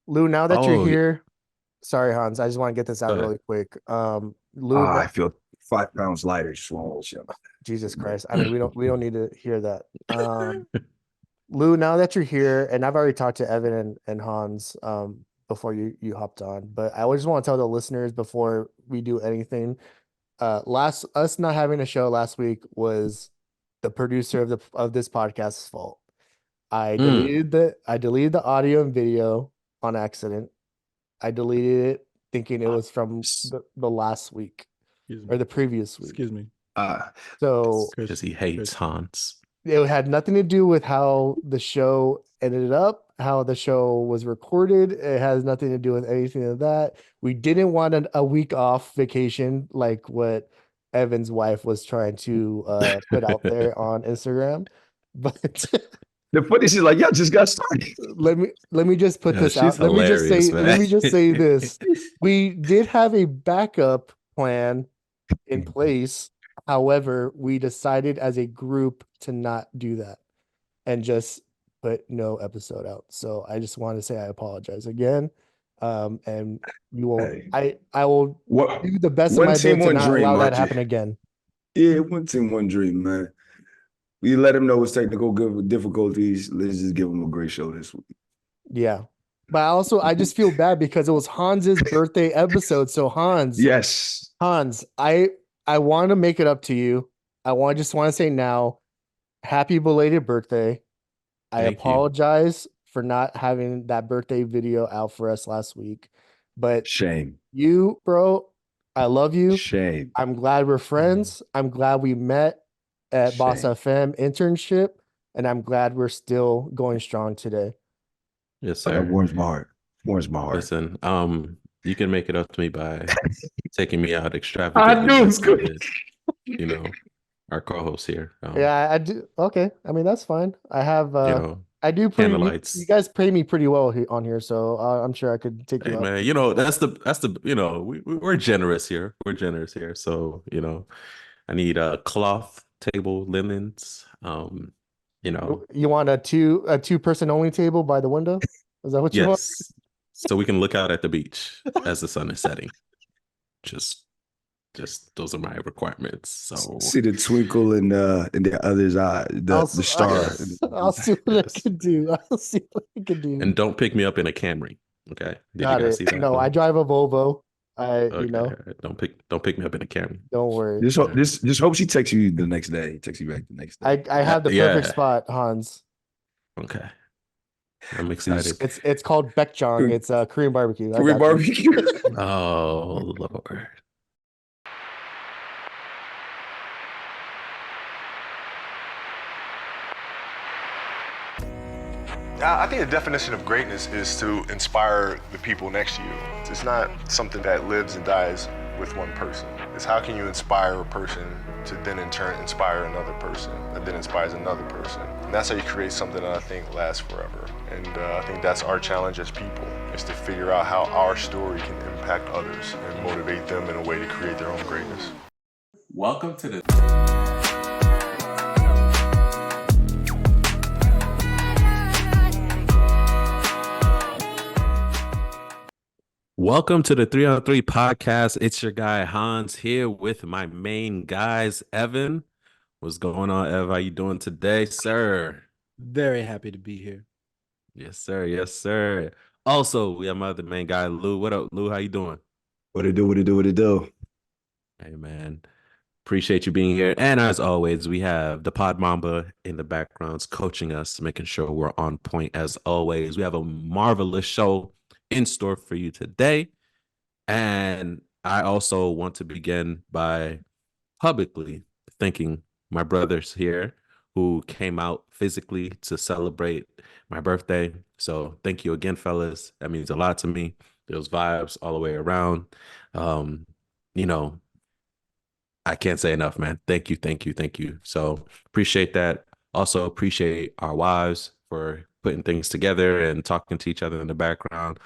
Lou, now that you're Oh, here, sorry, Hans, I just want to get this out really quick. Lou, I feel 5 pounds lighter. Swallow. Jesus Christ. I mean, we don't need to hear that. Lou, now that you're here, and I've already talked to Evan and Hans before you hopped on, but I just want to tell the listeners before we do anything. Last us not having a show last week was the producer of this podcast's fault. mm, I deleted the audio and video on accident. I deleted it thinking it was from s- the last week Excuse or me. the previous week. Excuse me. uh, So because he Christian. hates Christian. Hans. it had nothing to do with how the show ended up, how the show was recorded. It has nothing to do with anything of that. We didn't want a week off vacation like what Evan's wife was trying to put out there on Instagram. But The footage is like, y'all just got started. let me just put Yeah, this she's out. Let me just hilarious, say let man. me just say this. We did have a backup plan in place. However, we decided as a group to not do that and just put no episode out. So I just want to say I apologize again. And you won't Hey, I will what? do the best of One my team, ability to one not dream, allow that to Archie. happen again. Yeah, one team, one dream, man. We let him know it's technical difficulties. Let's just give him a great show this week. Yeah. But I just feel bad because it was Hans's birthday episode. So Yes. Hans, I want to make it up to you. Just want to say now, happy belated birthday. I Thank you. apologize for not having that birthday video out for us last week. But Shame. you, bro, I love you. Shame. I'm glad we're friends. I'm glad we met at Boss Shame. FM internship, and I'm glad we're still going strong today. Yes, sir. That warms my heart. Warms my heart. Listen, you can make it up to me by taking me out I extravagantly knew it like was you good. did, you know, our co-host here. Yeah, I do. Okay, I mean that's fine. I have You know, I do pretty. You candlelights. guys pay me pretty well on here, so I'm sure I could take you Hey out. man, we're generous here. We're generous here. So, I need a cloth, table, linens. You know, You want a two person only table by the window? Is that what you want? yes. So we can look out at the beach as the sun is setting. Just just those are my requirements. So See the twinkle in the other's eye, I'll the star. yes. I'll see what I Yes. can do. I'll see what I can do. And don't pick me up in a Camry. Okay. Did you Got guys it. see that No, I one? drive a Volvo. Okay. All right. Don't pick me up in a Camry. Don't worry. Just hope Yeah. just hope she texts you the next day. Texts you back the next day. I have the perfect Yeah. spot, Hans. Okay. I'm Just excited. It's called Baekjang. It's a Korean barbecue. I Korean got you. barbecue. Oh Lord. I think the definition of greatness is to inspire the people next to you. It's not something that lives and dies with one person. It's how can you inspire a person to then in turn inspire another person that then inspires another person. And that's how you create something that I think lasts forever. And I think that's our challenge as people, is to figure out how our story can impact others and motivate them in a way to create their own greatness. Welcome to the Welcome to the 3 on 3 podcast. It's your guy Hans here with my main guys, Evan. What's going on, Ev? How you doing today, sir? Very happy to be here. Yes, sir. Yes, sir. Also, we have my other main guy, Lou. What up, Lou? How you doing? What it do, what it do, what it do. Hey, man. Appreciate you being here. And as always, we have the Pod Mamba in the backgrounds coaching us, making sure we're on point as always. We have a marvelous show in store for you today. And I also want to begin by publicly thanking my brothers here who came out physically to celebrate my birthday. So thank you again, fellas. That means a lot to me. Those vibes all the way around. Um, you know, I can't say enough, man. Thank you, thank you, thank you. So appreciate that. Also appreciate our wives for putting things together and talking to each other in the background.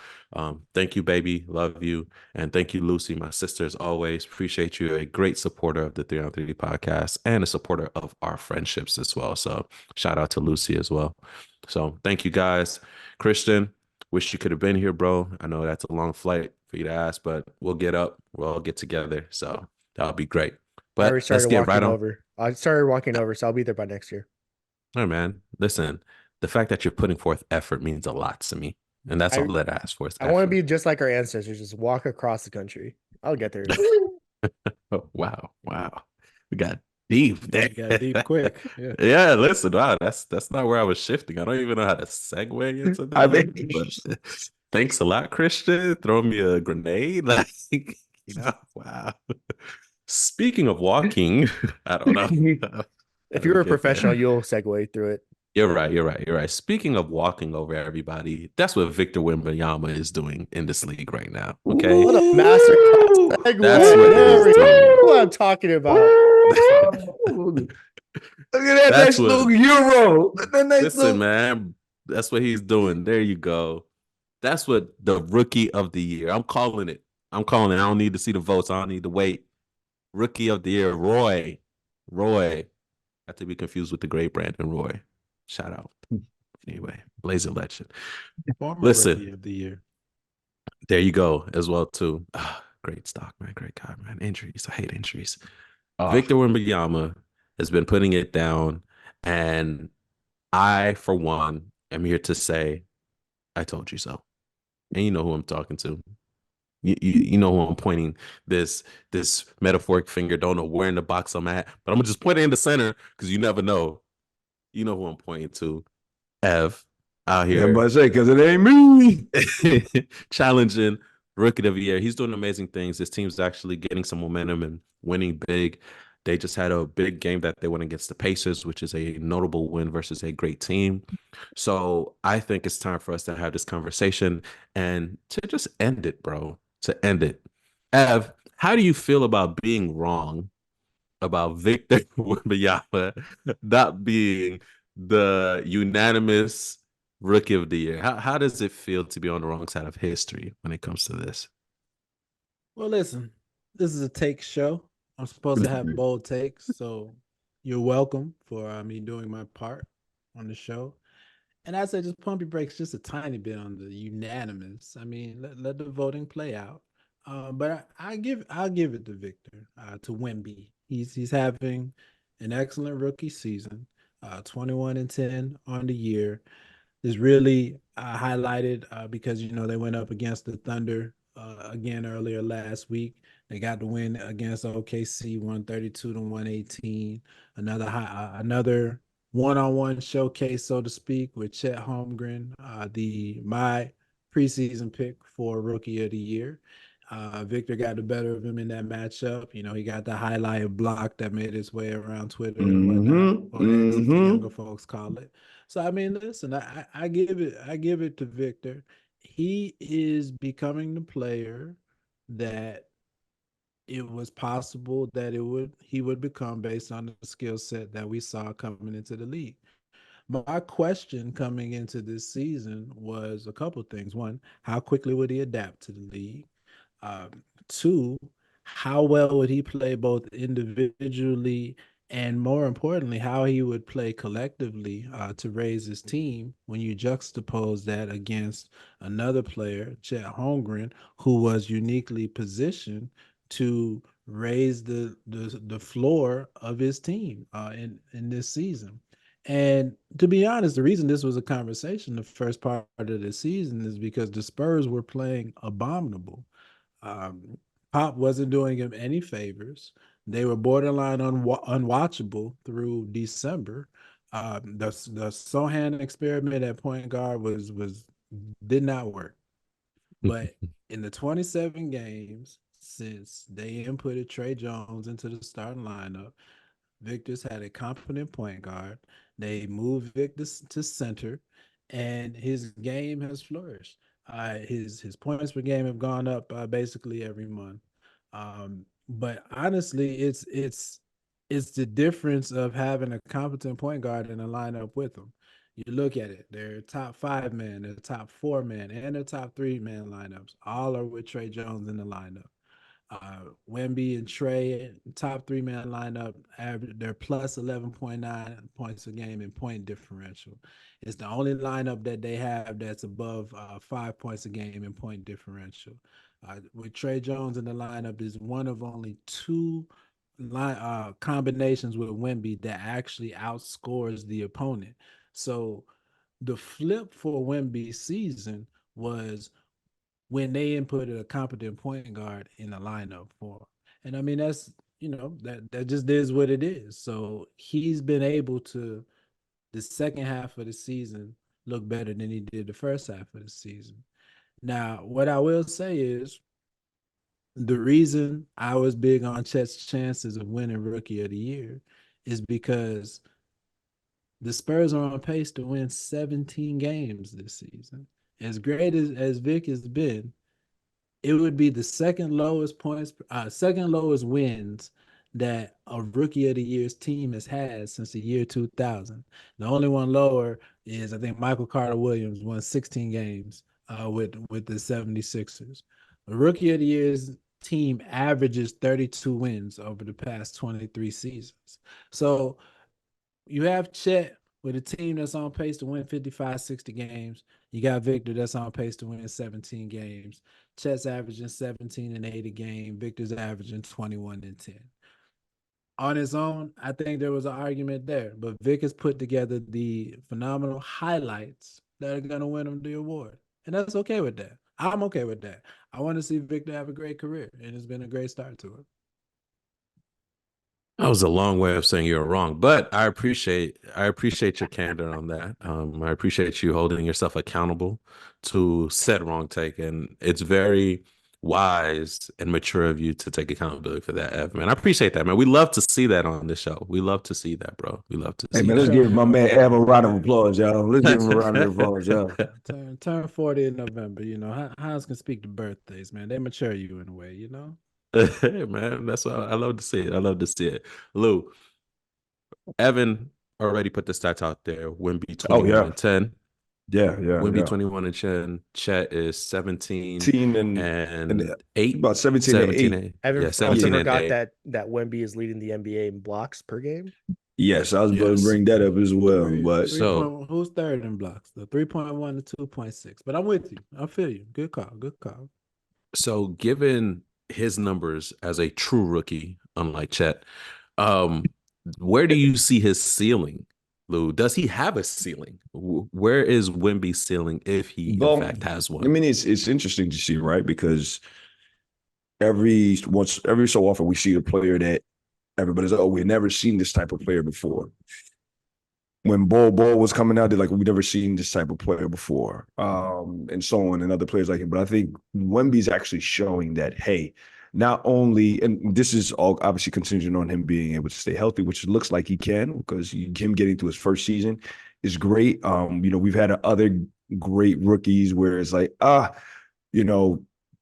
Thank you, baby. Love you. And thank you, Lucy, my sister, as always. Appreciate you. A great supporter of the 3 on 3 podcast and a supporter of our friendships as well. So shout out to Lucy as well. So thank you, guys. Christian, Wish you could have been here, bro. I know that's a long flight for you to ask, but we'll get up. We'll all get together. So that'll be great. I already But let's started get right walking on. over. I started walking over, so I'll be there by next year. All right, man. Listen, the fact that you're putting forth effort means a lot to me. And that's I all that I ask for is I want to effort. be just like our ancestors, just walk across the country. I'll get there. Oh, wow. Wow. We got deep there. You got deep quick. Yeah. Yeah, listen, wow, that's not where I was shifting. I don't even know how to segue into I that. mean, But thanks a lot, Christian. Throw me a grenade. Like, wow. Speaking of walking, I don't know. How If do we you're a get there? professional, you'll segue through it. You're right. You're right. You're right. Speaking of walking over everybody, that's what Victor Wembanyama is doing in this league right now. Okay. What a masterclass Ooh. segue. That's what There we he's go. doing. What I'm talking about. Look at that That's nice what, little euro. Look at that nice listen, little. man. That's what he's doing. There you go. That's what the rookie of the year. I'm calling it. I'm calling it. I don't need to see the votes. I don't need to wait. Rookie of the year, Roy. Roy. Not to be confused with the great Brandon Roy. Shout out. Anyway, Blazer legend. Former Listen, rookie of the year. there you go as well too. Great stock, man. Great guy, man. Injuries. I hate injuries. Oh, Victor Wembanyama has been putting it down, and I, for one, am here to say, I told you so. And you know who I'm talking to. You know who I'm pointing this metaphoric finger. Don't know where in the box I'm at, but I'm gonna just point it in the center because you never know. You know who I'm pointing to. Ev out yeah, I'm about here to say, because it ain't me. challenging rookie of the year. He's doing amazing things. His team's actually getting some momentum and winning big. They just had a big game that they went against the Pacers, which is a notable win versus a great team. So I think it's time for us to have this conversation and to just end it, bro. To end it. Ev, how do you feel about being wrong about Victor Wembanyama not being the unanimous rookie of the year? How does it feel to be on the wrong side of history when it comes to this? Well, listen, this is a take show. I'm supposed to have bold takes, so you're welcome for me doing my part on the show. And I say just pump your brakes just a tiny bit on the unanimous. I mean, let the voting play out. But I'll give it to Victor, to Wemby. He's having an excellent rookie season, 21-10 on the year is really highlighted because they went up against the Thunder again earlier last week. They got the win against OKC 132 to 118. Another one-on-one showcase, so to speak, with Chet Holmgren, the my preseason pick for Rookie of the Year. Victor got the better of him in that matchup. He got the highlight block that made its way around Twitter and whatnot, or X as the younger folks call it. So I mean, listen, I give it to Victor. He is becoming the player that it was possible that he would become based on the skill set that we saw coming into the league. My question coming into this season was a couple of things. One, how quickly would he adapt to the league? Two, how well would he play both individually and more importantly, how he would play collectively to raise his team when you juxtapose that against another player, Chet Holmgren, who was uniquely positioned to raise the floor of his team in this season. And to be honest, the reason this was a conversation the first part of the season is because the Spurs were playing abominable. Um, Pop wasn't doing him any favors. They were borderline unwatchable through December. The Sohan experiment at point guard was did not work. But in the 27 games since they inputted Trey Jones into the starting lineup, Victor's had a competent point guard. They moved Victor to center, and his game has flourished. His points per game have gone up basically every month. But honestly, it's the difference of having a competent point guard in a lineup with him. You look at it; their top 5 man, their top 4 man, and their top 3 man lineups all are with Trey Jones in the lineup. Wemby and Trey, top 3-man lineup, they're plus 11.9 points a game in point differential. It's the only lineup that they have that's above 5 points a game in point differential. With Trey Jones in the lineup is one of only two combinations with Wemby that actually outscores the opponent. So the flip for Wemby's season was when they inputted a competent point guard in the lineup for him. And I mean, that's, that just is what it is. So he's been able to, the second half of the season, look better than he did the first half of the season. Now, what I will say is the reason I was big on Chet's chances of winning Rookie of the Year is because the Spurs are on pace to win 17 games this season. As great as Vic has been, it would be the second lowest wins that a Rookie of the Year's team has had since the year 2000. The only one lower is, I think, Michael Carter Williams won 16 games with the 76ers. The Rookie of the Year's team averages 32 wins over the past 23 seasons. So you have Chet with a team that's on pace to win 55, 60 games. You got Victor that's on pace to win 17 games. Chet's averaging 17 and 8 a game. Victor's averaging 21 and 10. On his own, I think there was an argument there, but Vic has put together the phenomenal highlights that are going to win him the award. And that's okay with that. I'm okay with that. I want to see Victor have a great career, and it's been a great start to it. That was a long way of saying you're wrong, but I appreciate your candor on that. I appreciate you holding yourself accountable to said wrong take, and it's very wise and mature of you to take accountability for that, Ev. Man, I appreciate that, man. We love to see that on this show. We love to see that, bro. We love to Hey see man, let's that. give my man Ev a round of applause, y'all. Let's give him a round of applause, y'all. Turn 40 in November. Hans can speak to birthdays, man. They mature you in a way, Hey, man, that's what I love to see it. I love to see it. Lou, Evan already put the stats out there. Wemby 21 and 10. Yeah. Wemby 21 and 10. Chet is 17 and 8. About 17 and 8. Evan Yeah, also 17 and forgot 8. that Wemby is leading the NBA in blocks per game. Yes, I was going to bring that up as well. But who's third in blocks? The 3.1 to 2.6. But I'm with you. I feel you. Good call. So given his numbers as a true rookie, unlike Chet, where do you see his ceiling, Lou? Does he have a ceiling? Where is Wemby's ceiling if he in fact has one? I mean, it's interesting to see, right? Because every so often we see a player that everybody's like, oh, we've never seen this type of player before. When Ball was coming out, they're like, we've never seen this type of player before, and so on, and other players like him. But I think Wemby's actually showing that, hey, not only, and this is all obviously contingent on him being able to stay healthy, which it looks like he can, because him getting to his first season is great. We've had other great rookies where it's like,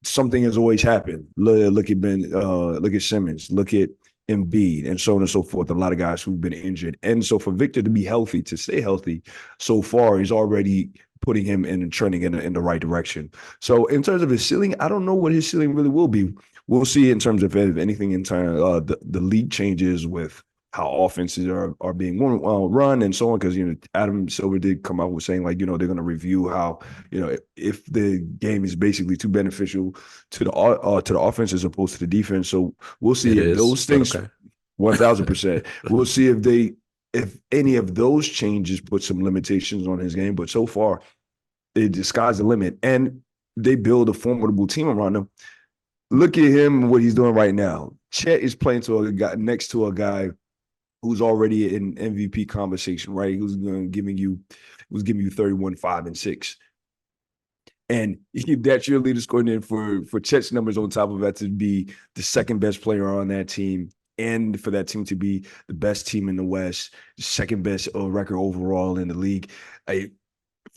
something has always happened. Look at Simmons, look at Embiid, and so on and so forth. A lot of guys who've been injured. And so for Victor to be healthy, to stay healthy so far, is already putting him in trending in the right direction. So in terms of his ceiling, I don't know what his ceiling really will be. We'll see in terms of if anything in terms the league changes with how offenses are being run and so on. Because Adam Silver did come out with saying they're going to review how if the game is basically too beneficial to the offense as opposed to the defense. So we'll see if those things. 1000%. We'll see if any of those changes put some limitations on his game. But so far, the sky's the limit, and they build a formidable team around him. Look at him, what he's doing right now. Chet is playing next to a guy who's already in MVP conversation, right? Who's giving you 31, 5, and 6. And that's your leader scoring in for Chet's numbers on top of that to be the second best player on that team, and for that team to be the best team in the West, second best record overall in the league.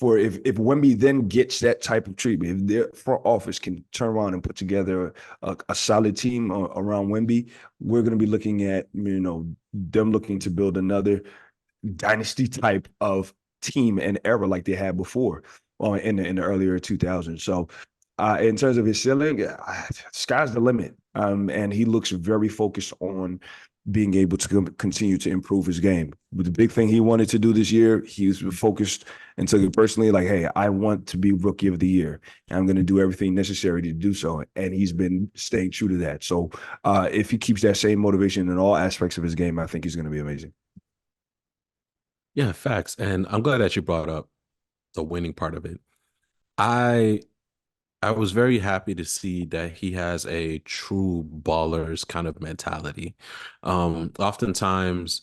If Wemby then gets that type of treatment, if their front office can turn around and put together a solid team around Wemby, we're going to be looking at them looking to build another dynasty type of team and era like they had before in the earlier 2000s. So in terms of his ceiling, sky's the limit. And he looks very focused on being able to continue to improve his game. But the big thing he wanted to do this year, he was focused and took it personally like, hey, I want to be Rookie of the Year. And I'm going to do everything necessary to do so. And he's been staying true to that. So if he keeps that same motivation in all aspects of his game, I think he's going to be amazing. Yeah, facts. And I'm glad that you brought up the winning part of it. I I was very happy to see that he has a true baller's kind of mentality. Oftentimes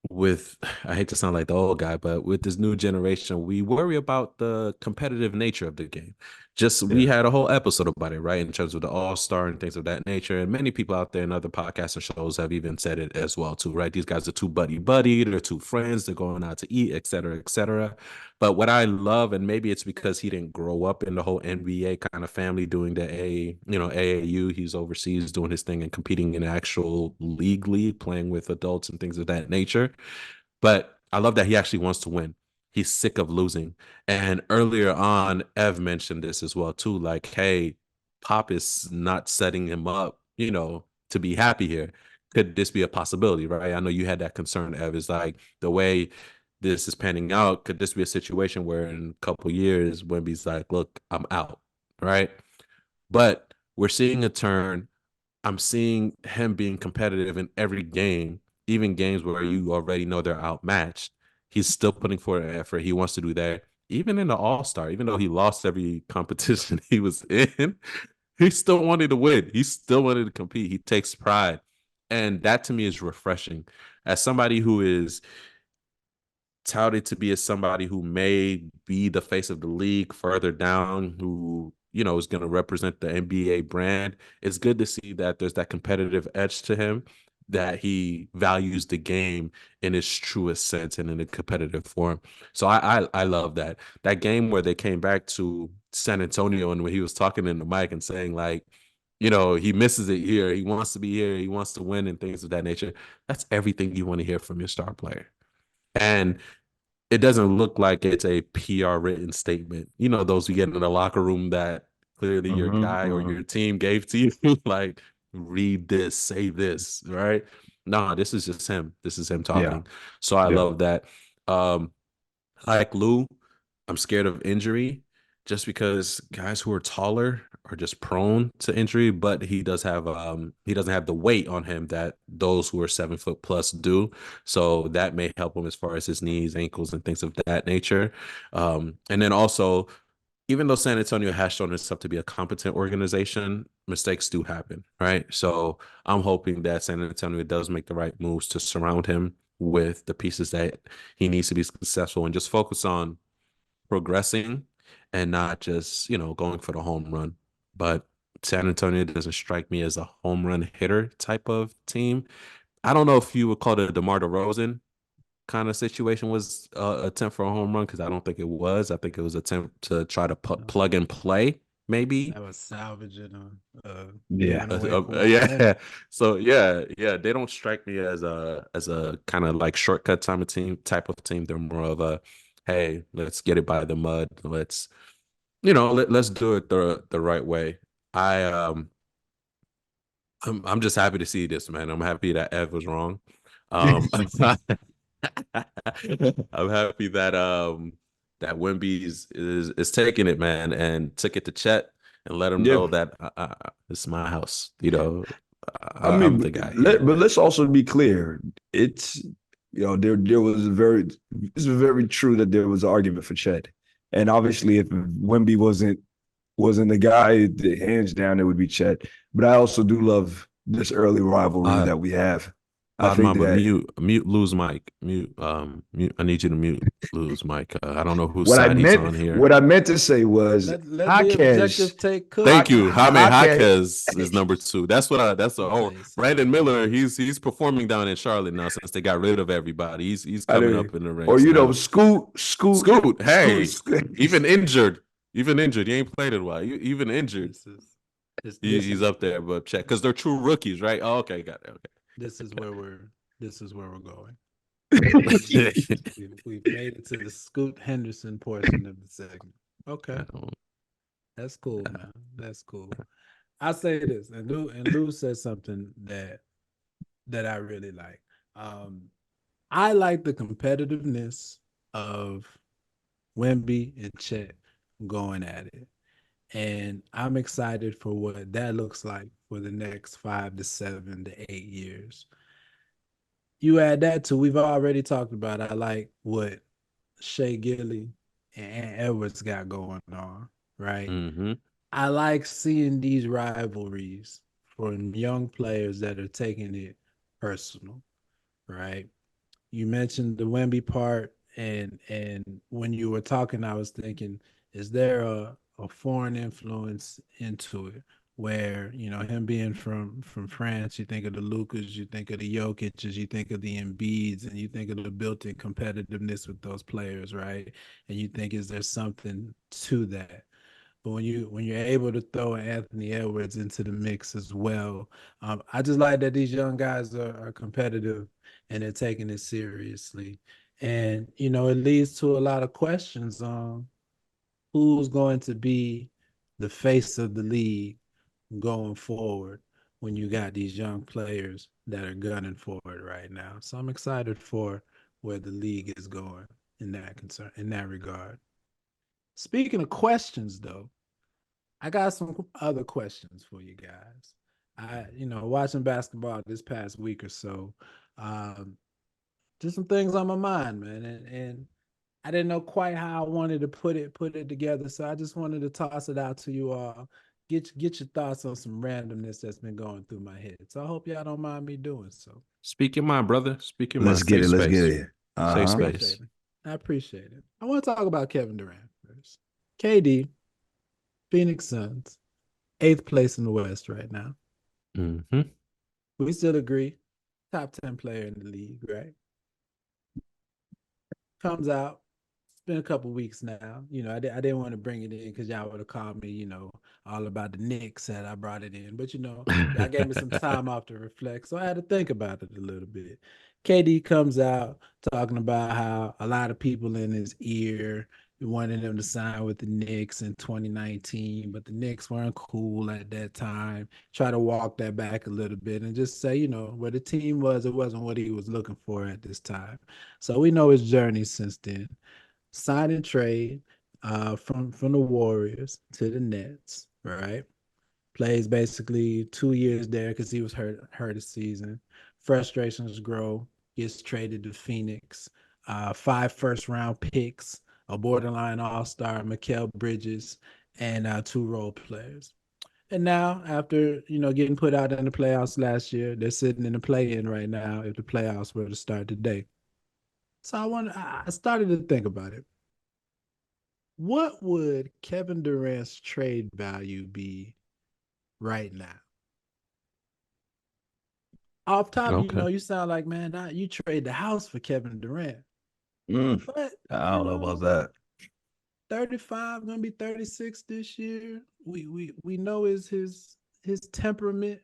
with I hate to sound like the old guy, but with this new generation, we worry about the competitive nature of the game. Just we Yeah. had a whole episode about it, right? In terms of the all-star and things of that nature. And many people out there in other podcasts and shows have even said it as well, too, right? These guys are too buddy-buddy, they're two friends, they're going out to eat, et cetera, et cetera. But what I love, and maybe it's because he didn't grow up in the whole NBA kind of family doing the AAU. He's overseas doing his thing and competing in actual league, playing with adults and things of that nature. But I love that he actually wants to win. He's sick of losing. And earlier on, Ev mentioned this as well too. Like, hey, Pop is not setting him up, to be happy here. Could this be a possibility, right? I know you had that concern, Ev. Is like the way this is panning out. Could this be a situation where in a couple years, Wemby's like, look, I'm out, right? But we're seeing a turn. I'm seeing him being competitive in every game, even games where you already know they're outmatched. He's still putting forth an effort. He wants to do that. Even in the All-Star, even though he lost every competition he was in, he still wanted to win. He still wanted to compete. He takes pride. And that to me is refreshing. As somebody who is touted to be as somebody who may be the face of the league further down, who is going to represent the NBA brand. It's good to see that there's that competitive edge to him, that he values the game in its truest sense and in a competitive form. So I love that. That game where they came back to San Antonio and when he was talking in the mic and saying like, he misses it here. He wants to be here. He wants to win and things of that nature. That's everything you want to hear from your star player. And it doesn't look like it's a PR written statement. Those you get in the locker room that clearly your guy or your team gave to you, like, read this, say this, right? No, this is just him. This is him Yeah. talking. So I Yeah. love that. Like Lou, I'm scared of injury just because guys who are taller are just prone to injury, but he doesn't have the weight on him that those who are 7 foot plus do. So that may help him as far as his knees, ankles, and things of that nature. And then also, even though San Antonio has shown itself to be a competent organization, mistakes do happen, right? So I'm hoping that San Antonio does make the right moves to surround him with the pieces that he needs to be successful and just focus on progressing and not just, going for the home run. But San Antonio doesn't strike me as a home run hitter type of team. I don't know if you would call it a DeMar DeRozan kind of situation was attempt for a home run, because I don't think it was. I think it was attempt to try to plug and play, maybe. That was salvaging Yeah. giving away Kawhi Yeah. Leonard. So yeah, they don't strike me as a kind of like shortcut type of team. They're more of a, hey, let's get it by the mud. Let's do it the right way. I'm just happy to see this, man. I'm happy that Ev was wrong. I'm happy that Wemby is taking it, man, and took it to Chet and let him Yeah. know that it's my house. I I'm mean, the guy here. but let's also be clear. It's there was it's very true that there was an argument for Chet, and obviously if Wemby wasn't the guy, hands down it would be Chet. But I also do love this early rivalry that we have. I Pod think Mamba, that mute, lose mic, mute. I need you to mute, lose mic. I don't know whose what I side he's meant on here. what I meant to say was Let the Jaquez. objective take cook. Thank you. Jaime Jaquez. Jaquez is number 2. That's Let me tell you Brandon something. Miller. He's performing down in Charlotte now since they got rid of everybody. He's I coming do. up in the Or ranks now. Scoot. Scoot, hey, Scoot. even injured, He ain't played in a while. Even injured, he's up there. But check because they're true rookies, right? Oh, okay, got it. This is where we're going. Okay. We've made it to the Scoot Henderson portion of the segment. Okay, that's cool, man. That's cool. I say this, and Lou said something that I really like. I like the competitiveness of Wemby and Chet going at it. And I'm excited for what that looks like for the next 5 to 7 to 8 years. You add that to we've already talked about. I like what Shea Gilly and Edwards got going on, right? Mm-hmm. I like seeing these rivalries from young players that are taking it personal, right? You mentioned the Wemby part, and when you were talking, I was thinking, is there a foreign influence into it? Where him being from France, you think of the Lucas, you think of the Jokic's, you think of the Embiids, and you think of the built-in competitiveness with those players, right? And you think, is there something to that? But when you're able to throw Anthony Edwards into the mix as well, I just like that these young guys are competitive and they're taking it seriously. And it leads to a lot of questions on who's going to be the face of the league going forward when you got these young players that are gunning for it right now. So I'm excited for where the league is going in that regard. Speaking of questions, though, I got some other questions for you guys. Watching basketball this past week or so, um, just some things on my mind, man, and I didn't know quite how I wanted to put it together, so I just wanted to toss it out to you all. Get your thoughts on some randomness that's been going through my head. So I hope y'all don't mind me doing so. Speak your mind, brother. Speak your Let's mind. get Safe it. Let's get space. it. Safe Uh-huh. space. I appreciate it. I want to talk about Kevin Durant first. KD, Phoenix Suns, 8th place in the West right now. Mm-hmm. We still agree, top 10 player in the league, right? Comes out. It's been a couple weeks now. I didn't want to bring it in because y'all would have called me, all about the Knicks that I brought it in. But y'all gave me some time off to reflect, so I had to think about it a little bit. KD comes out talking about how a lot of people in his ear wanted him to sign with the Knicks in 2019, but the Knicks weren't cool at that time. Try to walk that back a little bit and just say, where the team was, it wasn't what he was looking for at this time. So we know his journey since then. Sign and trade from the Warriors to the Nets, right? Plays basically 2 years there because he was hurt a season. Frustrations grow. Gets traded to Phoenix. 5 first-round picks, a borderline all-star, Mikal Bridges, and 2 role players. And now, after getting put out in the playoffs last year, they're sitting in the play-in right now. If the playoffs were to start today, so I started to think about it. What would Kevin Durant's trade value be right now? Off top, Okay. you sound like, man, you trade the house for Kevin Durant. But I don't know about that. 35, gonna be 36 this year. We know is his temperament.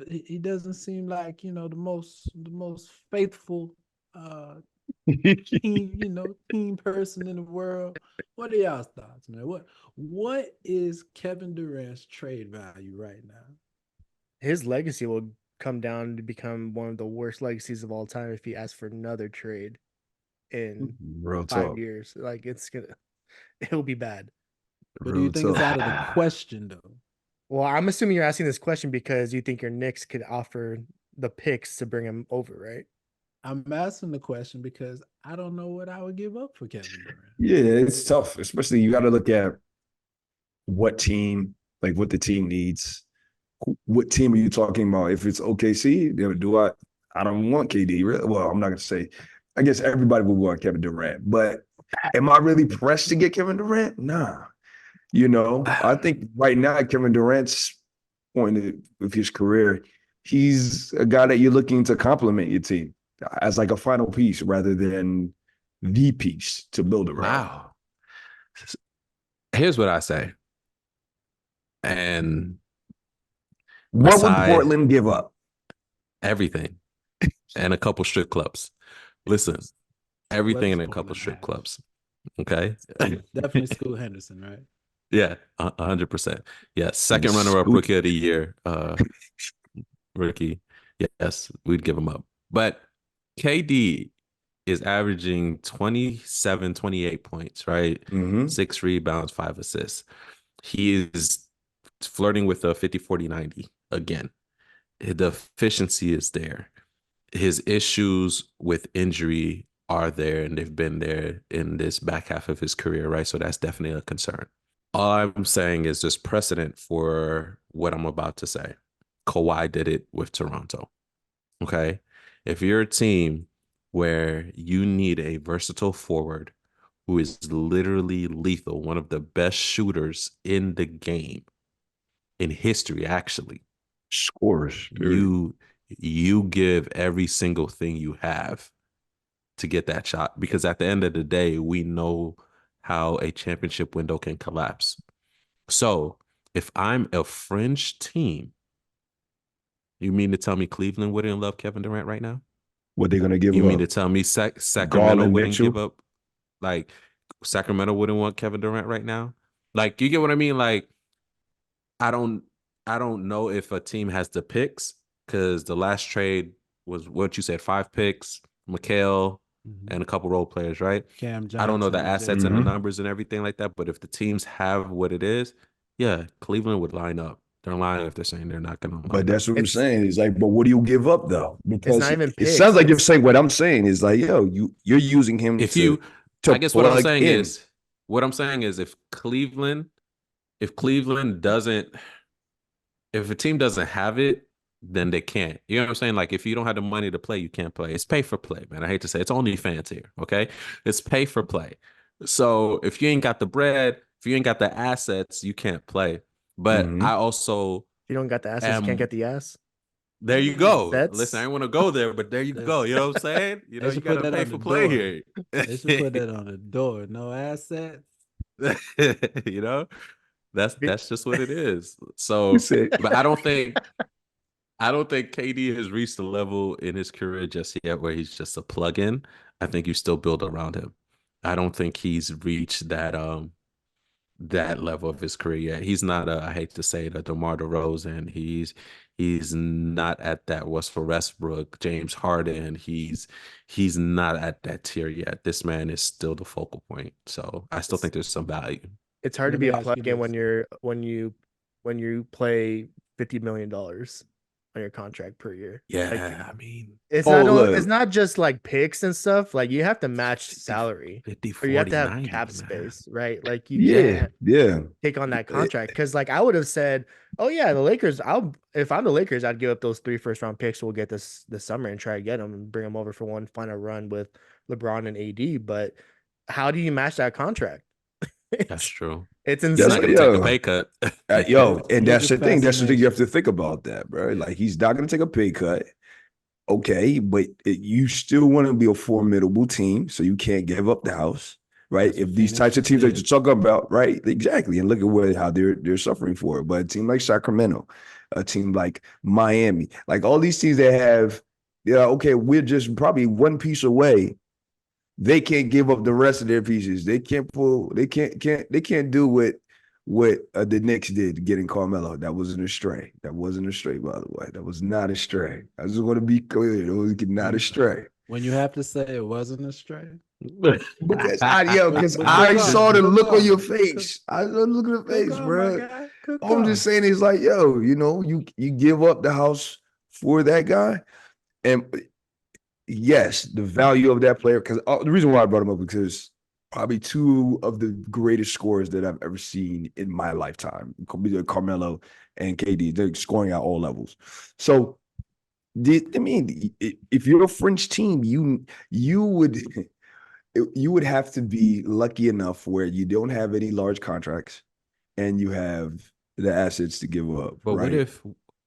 He doesn't seem like the most faithful team person in the world. What are y'all's thoughts, man? What is Kevin Durant's trade value right now? His legacy will come down to become one of the worst legacies of all time if he asks for another trade in Real 5 years. talk. Like it'll be bad. But do you Real think it's talk. out of the question though? Well, I'm assuming you're asking this question because you think your Knicks could offer the picks to bring him over, right? I'm asking the question because I don't know what I would give up for Kevin Durant. Yeah, it's tough, especially you got to look at what team, like what the team needs. What team are you talking about? If it's OKC, do I don't want KD. Well, I'm not gonna say. I guess everybody would want Kevin Durant, but am I really pressed to get Kevin Durant? Nah. I think right now at Kevin Durant's point of his career, he's a guy that you're looking to complement your team as like a final piece rather than the piece to build around. Wow. Here's what I say. And What would Portland give up? Everything and a couple strip clubs. Listen, everything in a couple Portland strip have? clubs. Okay. Definitely School Henderson, right? Yeah, 100%. Yeah, second runner-up Scoot. rookie of the year. Rookie. Yes, we'd give him up. But KD is averaging 27, 28 points, right? Mm-hmm. 6 rebounds, 5 assists. He is flirting with a 50, 40, 90 again. The efficiency is there. His issues with injury are there, and they've been there in this back half of his career, right? So that's definitely a concern. All I'm saying is just precedent for what I'm about to say. Kawhi did it with Toronto. Okay. If you're a team where you need a versatile forward who is literally lethal, one of the best shooters in the game, in history, actually, Scores. Period. you give every single thing you have to get that shot, because at the end of the day, we know how a championship window can collapse. So if I'm a fringe team, you mean to tell me Cleveland wouldn't love Kevin Durant right now? What they gonna give You mean up? to tell me Sacramento Garland, wouldn't give Mitchell. up? Like Sacramento wouldn't want Kevin Durant right now? Like, you get what I mean? Like, I don't I don't know if a team has the picks, because the last trade was what you said, 5 picks, McHale, and a couple role players, right? Cam I don't know the Johnson, assets and the Mm-hmm. JT. numbers and everything like that, but if the teams have what it is, yeah, Cleveland would line up. They're lying if they're saying they're not going to But line up. that's what I'm It's saying. It's like, but what do you give up though? it's Because not even it sounds picks. like you're It's saying what I'm saying is like, yo, you're using him If you, to I guess what I'm plug saying in. is, if Cleveland doesn't, if a team doesn't have it, then they can't. You know what I'm saying? Like, if you don't have the money to play, you can't play. It's pay for play, man. I hate to say it. It's only fans here. Okay. It's pay for play. So if you ain't got the bread, if you ain't got the assets, you can't play. But Mm-hmm. I also you don't got the assets, you can't am, get the ass. there you go. Listen, I That's didn't want to go there, but there you go. That's You know what I'm saying? You know, they you should got put to that pay on the for play door. here. They should put that on the door. No assets. You know, that's just what it is. You So, said but I don't think KD has reached a level in his career just yet where he's just a plug-in. I think you still build around him. I don't think he's reached that level of his career yet. He's not I hate to say it, a DeMar DeRozan. He's not at that Russell Westbrook, James Harden. He's not at that tier yet. This man is still the focal point. So I still it's think there's some value. it's hard to Let be me a ask you plug-in this. when you play $50 million on your contract per year. Like Yeah, I mean, oh it's look, not just like picks and stuff. Like you have to match 50, salary, 50, or you have 40, to have 90, cap man. space, right? Like you yeah, can't yeah. take on that contract, because like I would have said, oh yeah, the Lakers. If I'm the Lakers, I'd give up those 3 first-round picks. We'll get this summer and try to get them and bring them over for one final run with LeBron and AD. But how do you match that contract? That's It's true. it's You're That's not what, going insane. to take a yo, pay cut. yo, and Here's that's the the thing. That's the thing you have to fascination. think about that, bro. Like he's not gonna take a pay cut. Okay, but you still want to be a formidable team, so you can't give up the house, right? That's what If these Phoenix types of just teams that did. you're talking about, right? Exactly, and look at how they're suffering for it. But a team like Sacramento, a team like Miami, like all these teams that have, yeah, okay, we're just probably one piece away. They can't give up the rest of their pieces. They can't pull. They can't do what the Knicks did getting Carmelo. That wasn't a stray. That wasn't a stray, by the way. That was not a stray. I just want to be clear. It was not a When stray. when you have to say it wasn't a stray. Because But I cook already on, saw the cook look on your on, cook, face. I saw the look on the cook face, on, my bro. guy, cook All I'm just on. saying is like, yo, you give up the house for that guy, and yes, the value of that player. Because the reason why I brought him up because probably two of the greatest scorers that I've ever seen in my lifetime, Carmelo and KD. They're scoring at all levels. So, I mean, if you're a French team, you would you would have to be lucky enough where you don't have any large contracts and you have the assets to give up, But right?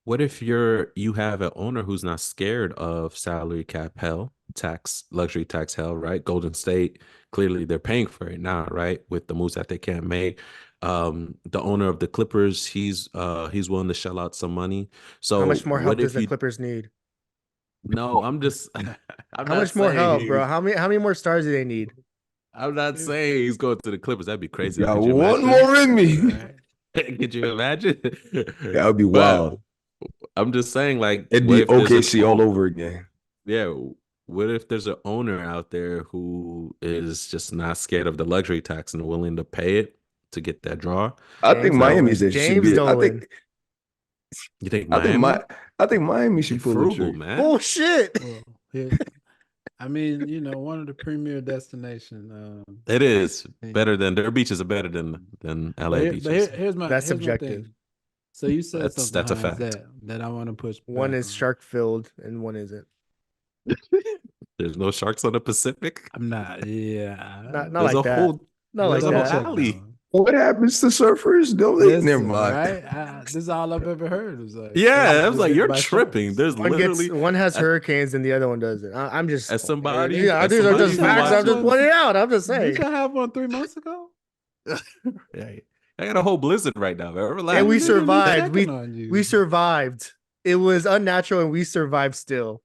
what if you have an owner who's not scared of salary cap hell, tax, luxury tax hell, right? Golden State, clearly they're paying for it now, right? With the moves that they can't make. The owner of the Clippers, he's willing to shell out some money. How So much more help what does if the you, Clippers need? no, I'm just I'm How not much more saying help, bro? he's How many more stars do they need? I'm not saying he's going to the Clippers. That'd be crazy. Got Could you one imagine? more in me. Right. Could you imagine? That would be But wild. I'm just saying, like, It'd what be if there's an OKC all over again. yeah? What if there's an owner out there who is just not scared of the luxury tax and willing to pay it to get that draw? I think James Miami's Dolan. that should James be. Dolan. You think I think Miami? I think Miami They should pull the frugal, trigger. man. Bullshit. Well, here, I mean, one of the premier destination. It is thing. better than their beaches are better than But, LA beaches. here's my That's here's my subjective. thing. So you said That's something, a Hans, fact. that I want to push One back is on. shark filled and one isn't. There's no sharks on the Pacific. I'm not. Yeah. Not There's like a that. whole Not Let's like double that. check alley. now. What happens to surfers? Don't they? Never Listen, mind. right? This is all I've ever heard. It was like, Yeah, I was just like, get you're by tripping. sharks. There's literally One has as, hurricanes and the other one doesn't. I'm just as somebody, yeah, as these are somebody just who facts. I'm just watches. pointing it out. I'm just saying. Did you have one 3 months ago? Yeah, I got a whole blizzard right now. Man. Relax. And we Literally survived. checking on you. We survived. It was unnatural and we survived still.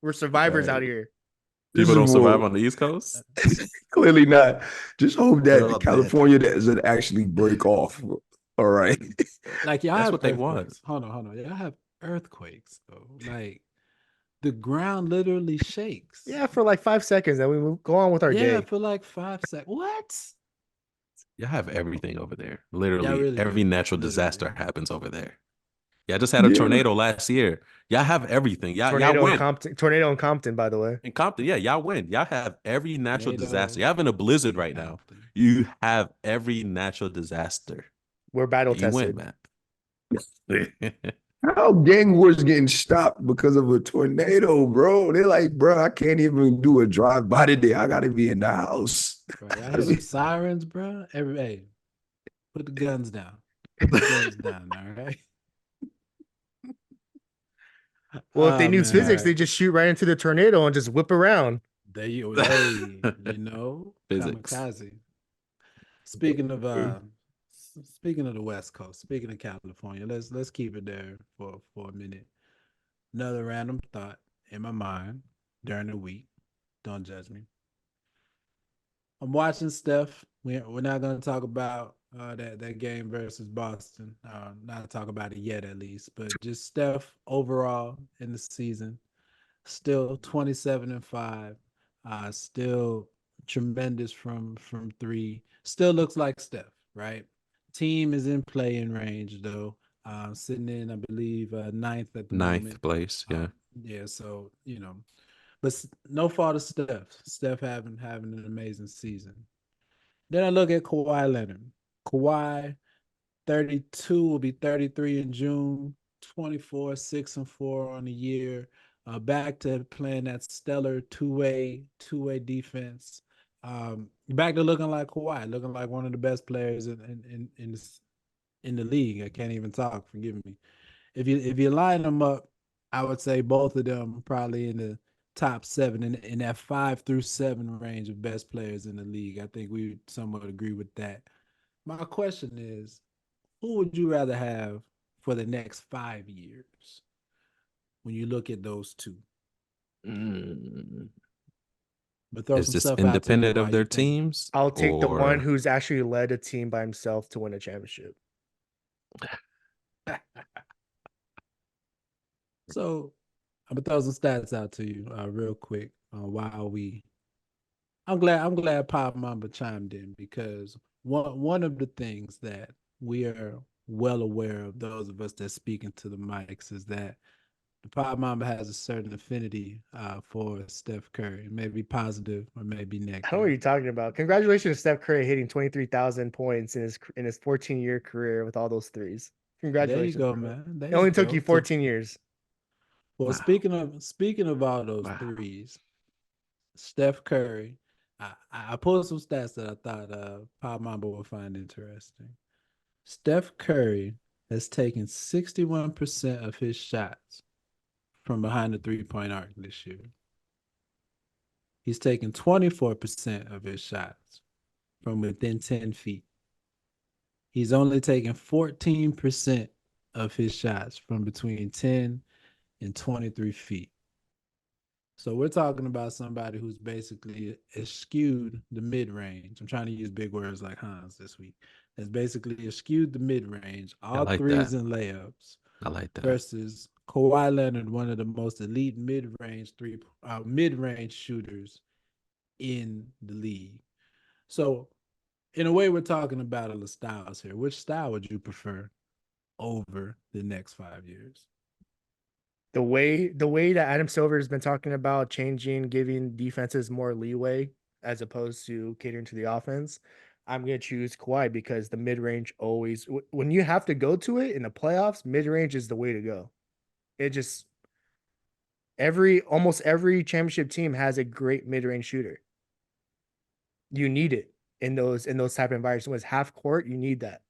We're survivors Right. out here. This People is don't survive more- on the East Coast. Clearly not. Just hope They're that all California doesn't actually break off. All right. Like y'all That's have what they earthquakes. want. Hold on. Y'all have earthquakes though. Like the ground literally shakes. Yeah, for like 5 seconds, and we go on with our Yeah, day. for like 5 seconds. What? Y'all have everything over there. Literally, really every do. natural Literally. disaster happens over there. Y'all just had a Yeah. tornado last year. Y'all have everything. Y'all Tornado in win. Compton. Tornado in Compton, by the way. In Compton, yeah, y'all win. Y'all have every natural Tornado disaster. Y'all having a blizzard in right now. Compton. You have every natural disaster. We're battle You win, tested. man. How gang wars getting stopped because of a tornado, bro? They're like, bro, I can't even do a drive by today. I gotta be in the house. Bro, y'all hear them sirens, bro? Hey, put the guns down. Put the guns down, all right? Well, if they Oh, knew man, physics, all they right. just shoot right into the tornado and just whip around. There you, Physics. kamikaze. Speaking of speaking of the West Coast, speaking of California, let's keep it there for a minute. Another random thought in my mind during the week. Don't judge me. I'm watching Steph. We're not going to talk about that game versus Boston. Not talk about it yet, at least. But just Steph overall in the season, still 27-5. Still tremendous from three. Still looks like Steph, right? Team is in playing range though. Sitting in, I believe, ninth at the Ninth moment. place, yeah. Yeah, so but no fault of Steph. Steph having an amazing season. Then I look at Kawhi Leonard. Kawhi, 32 will be 33 in June. 24, 6-4 on the year. Back to playing that stellar two-way defense. Back to looking like Kawhi, looking like one of the best players in the league. I can't even talk. Forgive me. If you line them up, I would say both of them probably in the top 7 in that 5 through 7 range of best players in the league. I think we somewhat agree with that. My question is, who would you rather have for the next 5 years when you look at those two? But throw Is some this stuff out to me independent while of their you think. teams? I'll take the one or- who's actually led a team by himself to win a championship. So I'm gonna throw some stats out to you real quick while I'm glad Pop Mamba chimed in, because one of the things that we are well aware of, those of us that speak into the mics, is that the Pop Mamba has a certain affinity for Steph Curry. It may be positive or maybe I don't know what negative. you're talking about. Congratulations to Steph Curry hitting 23,000 points in his 14-year career with all those threes. There you Congratulations, go, bro. man. There It only took go. you 14 years. Well, Wow. speaking of all those Wow. threes, Steph Curry, I pulled some stats that I thought Pop Mamba would find interesting. Steph Curry has taken 61% of his shots from behind the three-point arc this year. He's taken 24% of his shots from within 10 feet. He's only taken 14% of his shots from between 10 and 23 feet. So we're talking about somebody who's basically eschewed the mid range. I'm trying to use big words like Hans this week. Has basically eschewed the mid range, I all like threes that. and layups, I like that. versus Kawhi Leonard, one of the most elite mid range shooters in the league. So in a way, we're talking about the styles here. Which style would you prefer over the next 5 years? The way that Adam Silver has been talking about changing, giving defenses more leeway as opposed to catering to the offense, I'm gonna choose Kawhi because the mid range always when you have to go to it in the playoffs, mid range is the way to go. It just almost every championship team has a great mid range shooter. You need it in those type of environments. When it's half court, you need that.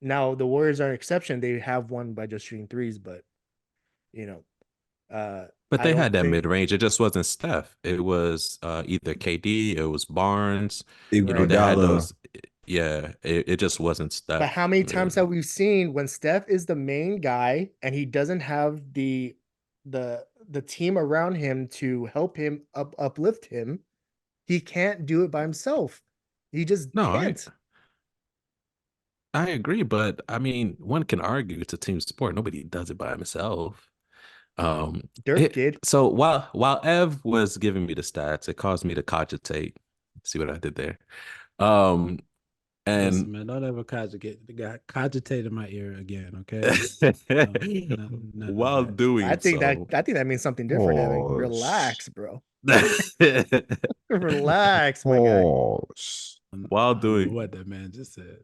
Now the Warriors are an exception. They have one by just shooting threes, but you know, But I they had don't that think mid range. It just wasn't Steph. It was either KD, it was Barnes. right. They had Iguodala. those. Yeah, it just wasn't But Steph. how many times Really. have we seen when Steph is the main guy and he doesn't have the team around him to help him uplift him, he can't do it by himself. He just No, can't. I agree, but I mean, one can argue it's a team sport. Nobody does it by himself. Dirk did. So while Ev was giving me the stats, it caused me to cogitate. See what I did there? Um, Listen, and man, don't ever cogitate in my ear again, okay? None of while that. doing so, I think that means something different, Evan. Pause. Relax, bro. while Relax, my guy. Pause. I don't know doing what that man just said.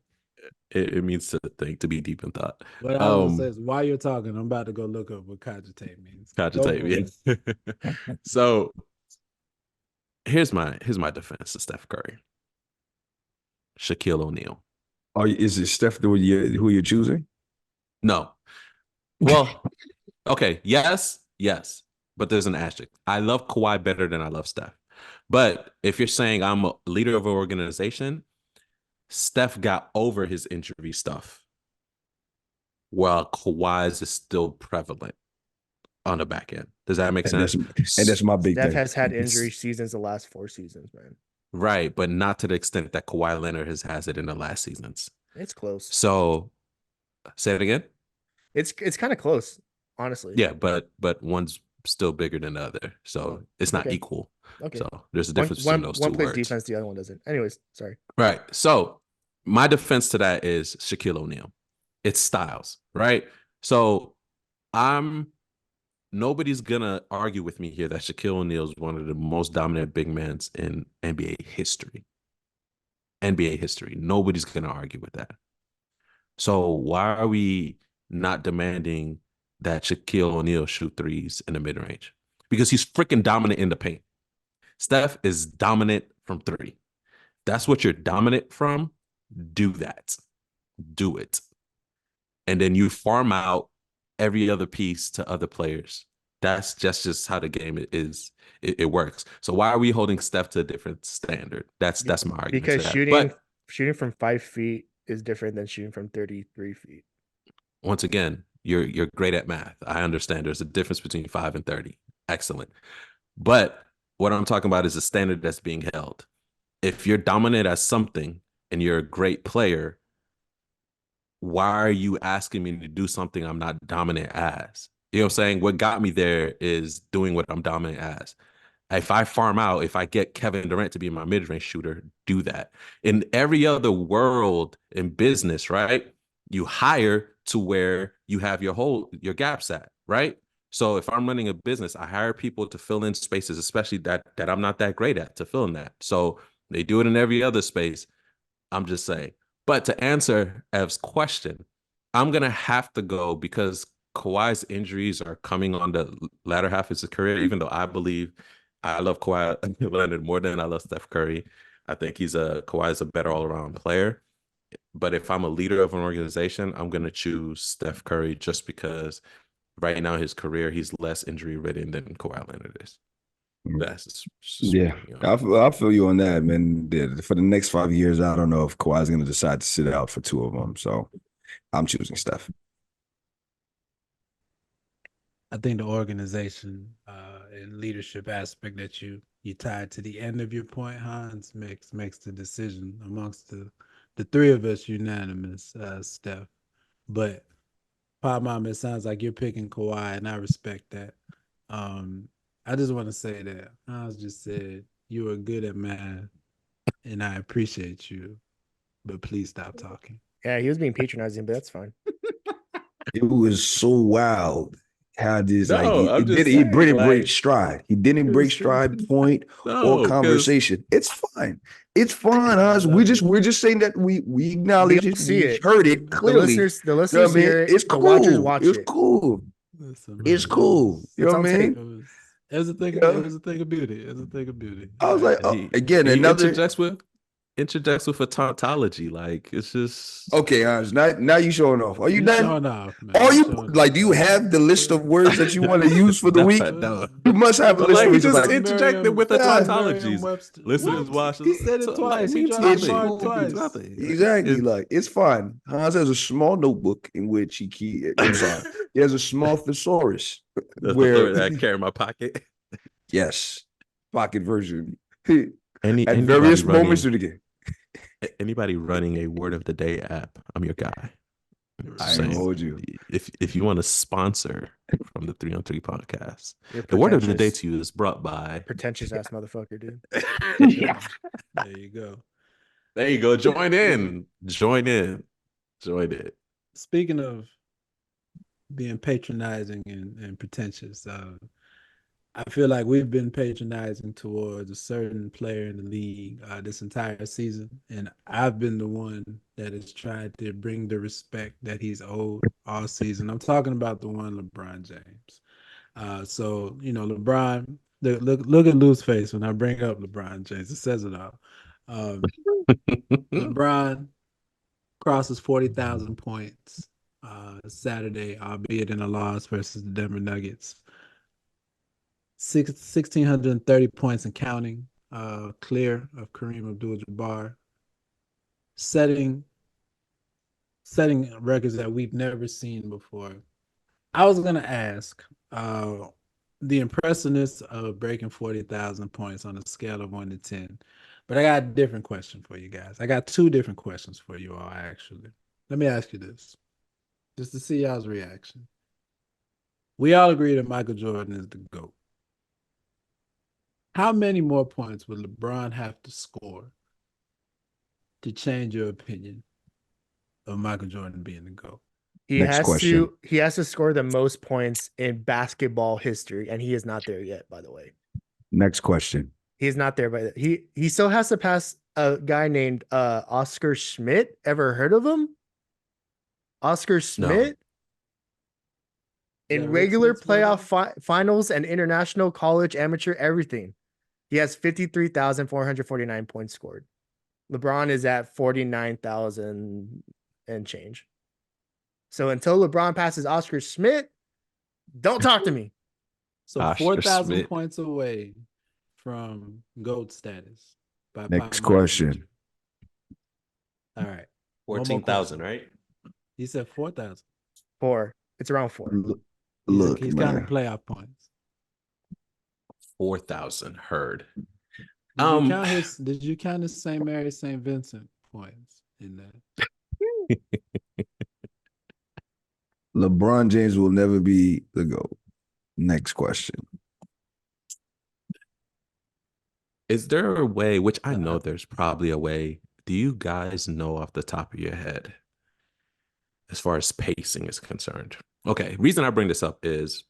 it means to think, to be deep in thought. What I was gonna say is, while you're talking, I'm about to go look up what cogitate means. Go Cogitate for it. me. So here's my defense of Steph Curry. Shaquille O'Neal. Is it Steph who you're choosing? No. Well, okay, yes, but there's an asterisk. I love Kawhi better than I love Steph. But if you're saying I'm a leader of an organization, Steph got over his injury stuff, while Kawhi's is still prevalent on the back end. Does that make And sense? that's my big Steph thing. has had injury seasons the last 4 seasons, man. Right, but not to the extent that Kawhi Leonard has it in the last seasons. It's close. So say it again. It's kind of close, honestly. Yeah, but one's still bigger than the other, so Oh, it's not okay. equal. Okay. So there's a One difference between one those one two plays words. defense, the other one doesn't. Anyways, sorry. Right. So my defense to that is Shaquille O'Neal. It's styles, right? So I'm nobody's gonna argue with me here that Shaquille O'Neal is one of the most dominant big men in NBA history. NBA history. Nobody's gonna argue with that. So why are we not demanding that Shaquille O'Neal shoot threes in the mid range? Because he's freaking dominant in the paint. Steph is dominant from three. That's what you're dominant from. Do that. Do it. And then you farm out every other piece to other players. That's just how the game is. It works. So why are we holding Steph to a different standard? That's my argument Because to that. shooting But from 5 feet is different than shooting from 33 feet. once again, you're great at math. I understand there's a difference between 5 and 30. Excellent. But what I'm talking about is a standard that's being held. If you're dominant at something and you're a great player, why are you asking me to do something I'm not dominant as? You know what I'm saying? What got me there is doing what I'm dominant as. If I farm out, if I get Kevin Durant to be my mid-range shooter, do that. In every other world in business, right? You hire to where you have your gaps at, right? So if I'm running a business, I hire people to fill in spaces, especially that I'm not that great at, to fill in that. So they do it in every other space. I'm just saying. But to answer Ev's question, I'm gonna have to go because Kawhi's injuries are coming on the latter half of his career, even though I believe I love Kawhi Leonard more than I love Steph Curry. I think Kawhi is a better all-around player. But if I'm a leader of an organization, I'm gonna choose Steph Curry just because right now his career he's less injury ridden than Kawhi Leonard is. That's just Yeah, you know. I feel you on that, man. For the next 5 years, I don't know if Kawhi's going to decide to sit out for two of them. So I'm choosing Steph. I think the organization and leadership aspect that you tied to the end of your point, Hans, makes the decision amongst the three of us unanimous, Steph. But Pop Mom, it sounds like you're picking Kawhi, and I respect that. I just want to say that Hans just said you are good at math, and I appreciate you, but please stop talking. Yeah, he was being patronizing, but that's fine. It was so wild how this like No, I'm just he saying, didn't break like, stride. He didn't break stride point or no, because conversation. It's fine. It's fine, us. We're just saying that we We acknowledge all it. see We it. heard it The clearly. listeners, the You know listeners what I mean? hear it. It's The watchers cool. watch It's it. cool. Listen, It's man, cool. You It's know on what I tape. mean? It was a thing. Yeah. It was a thing of beauty. It was a thing of beauty. I was like, and he again, he another. interjects with a tautology. Like, it's just Okay, Hans. Now you showing off. Are you You're done? showing off, man. Are You're you showing like? off. Do you have the list of words that you want to use for the no, week? no. You must have a But list like, of he words. just Like, interjected with the Yeah. tautologies. Listeners watch. He said it So, twice. Like, He means dropped the it's bar cool. twice. nothing. Exactly. Like it's fun. Hans has a small notebook in which I'm sorry. He has a small thesaurus The where third that I carry in my pocket. yes, pocket version. At Anybody various moments running of the game. anybody running a word of the day app, I'm your guy. I'm I just ain't gonna saying, hold you. if you want to sponsor from the 3-on-3 podcast, You're the word of the day pretentious. to you is brought by. Pretentious ass motherfucker, dude. There you go. There you go. Join in. Join in. Join in. Speaking of being patronizing and pretentious, I feel like we've been patronizing towards a certain player in the league this entire season, and I've been the one that has tried to bring the respect that he's owed all season. I'm talking about the one LeBron James. So LeBron. Look at Lou's face when I bring up LeBron James. It says it all. LeBron crosses 40,000 points Saturday, albeit in a loss versus the Denver Nuggets. 1,630 points and counting, clear of Kareem Abdul-Jabbar, setting records that we've never seen before. I was gonna ask the impressiveness of breaking 40,000 points on a scale of 1 to 10, but I got a different question for you guys. I got two different questions for you all, actually. Let me ask you this, just to see y'all's reaction. We all agree that Michael Jordan is the GOAT. How many more points would LeBron have to score to change your opinion of Michael Jordan being the GOAT? Next question. He has to score the most points in basketball history, and he is not there yet, by the way. Next question. He is not there by he still has to pass a guy named Oscar Schmidt. Ever heard of him? Oscar Schmidt? In regular playoff finals and international, college, amateur, everything. He has 53,449 points scored. LeBron is at 49,000 and change. So until LeBron passes Oscar Schmidt, don't talk to me. So 4,000 points away from GOAT status. Next question. All right. 14,000, right? He said 4,000. 4. It's around 4. Look, he's counting playoff points. 4,000 heard. Did you count his St. Mary St. Vincent points in that? LeBron James will never be the GOAT. Next question. Is there a way, which I know there's probably a way, do you guys know off the top of your head as far as pacing is concerned? Okay, reason I bring this up is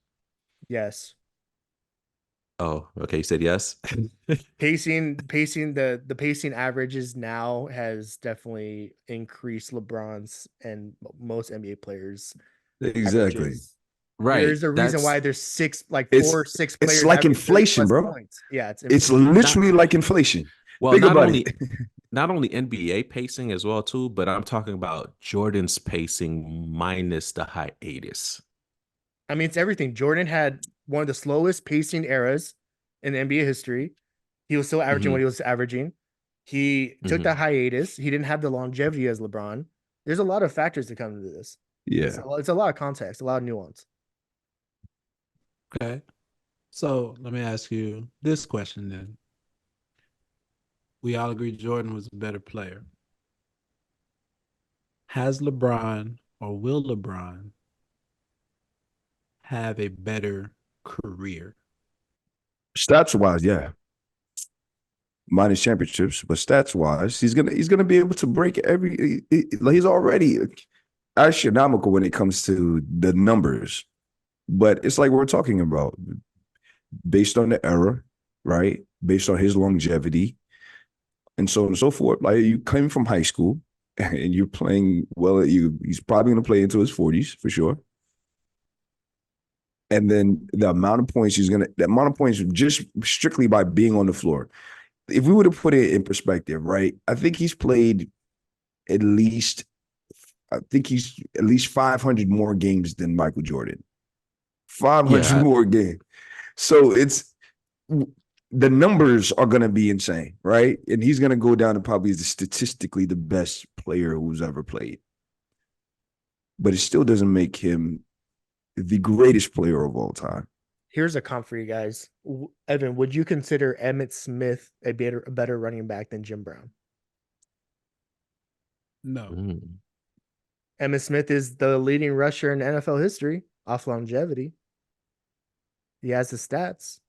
yes. Oh, okay. You said yes. Pacing, the pacing averages now has definitely increased LeBron's and most NBA players. Exactly. Averages. Right. There's a reason why there's 6 players. It's like inflation, bro. Points. Yeah, it's literally like inflation. Well, not only NBA pacing as well too, but I'm talking about Jordan's pacing minus the hiatus. I mean, it's everything. Jordan had one of the slowest pacing eras in NBA history. He was still averaging what he was averaging. He took the hiatus. He didn't have the longevity as LeBron. There's a lot of factors that come into this. Yeah. It's a lot of context, a lot of nuance. Okay. So let me ask you this question then. We all agree Jordan was a better player. Has LeBron or will LeBron have a better career? Stats wise, yeah. Minus championships, but stats wise, he's gonna be able to break he's already astronomical when it comes to the numbers. But it's like we're talking about based on the era, right? Based on his longevity and so on and so forth. Like you came from high school and you're playing well. He's probably going to play into his 40s for sure. And then the amount of points just strictly by being on the floor. If we were to put it in perspective, right? I think he's at least 500 more games than Michael Jordan. 500 Yeah. more games. So the numbers are going to be insane, right? And he's going to go down and probably is statistically the best player who's ever played. But it still doesn't make him the greatest player of all time. Here's a comp for you guys. Evan, would you consider Emmitt Smith a better running back than Jim Brown? No. Emmitt Smith is the leading rusher in NFL history off longevity. He has the stats.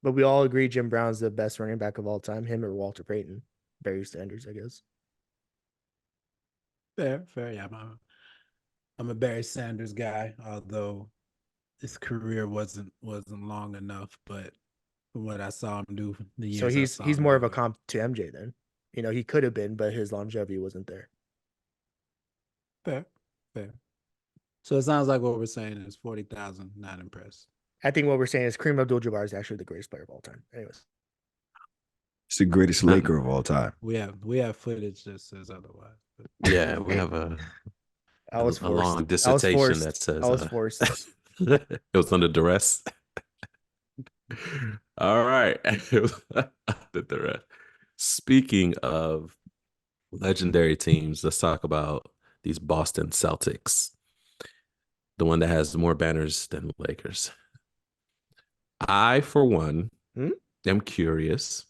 But we all agree Jim Brown's the best running back of all time, him or Walter Payton. Barry Sanders, I guess. Fair. Yeah, I'm a Barry Sanders guy, although his career wasn't long enough. But from what I saw him do, the years he's more of a comp to MJ then. You know, he could have been, but his longevity wasn't there. Fair. So it sounds like what we're saying is 40,000, not impressed. I think what we're saying is Kareem Abdul-Jabbar is actually the greatest player of all time. Anyways. It's the greatest Laker of all time. We have footage that says otherwise. But yeah, we have a long dissertation that says I was forced. it was under duress. All right. It was under duress. Speaking of legendary teams, let's talk about these Boston Celtics. The one that has more banners than the Lakers. I, for one, am curious.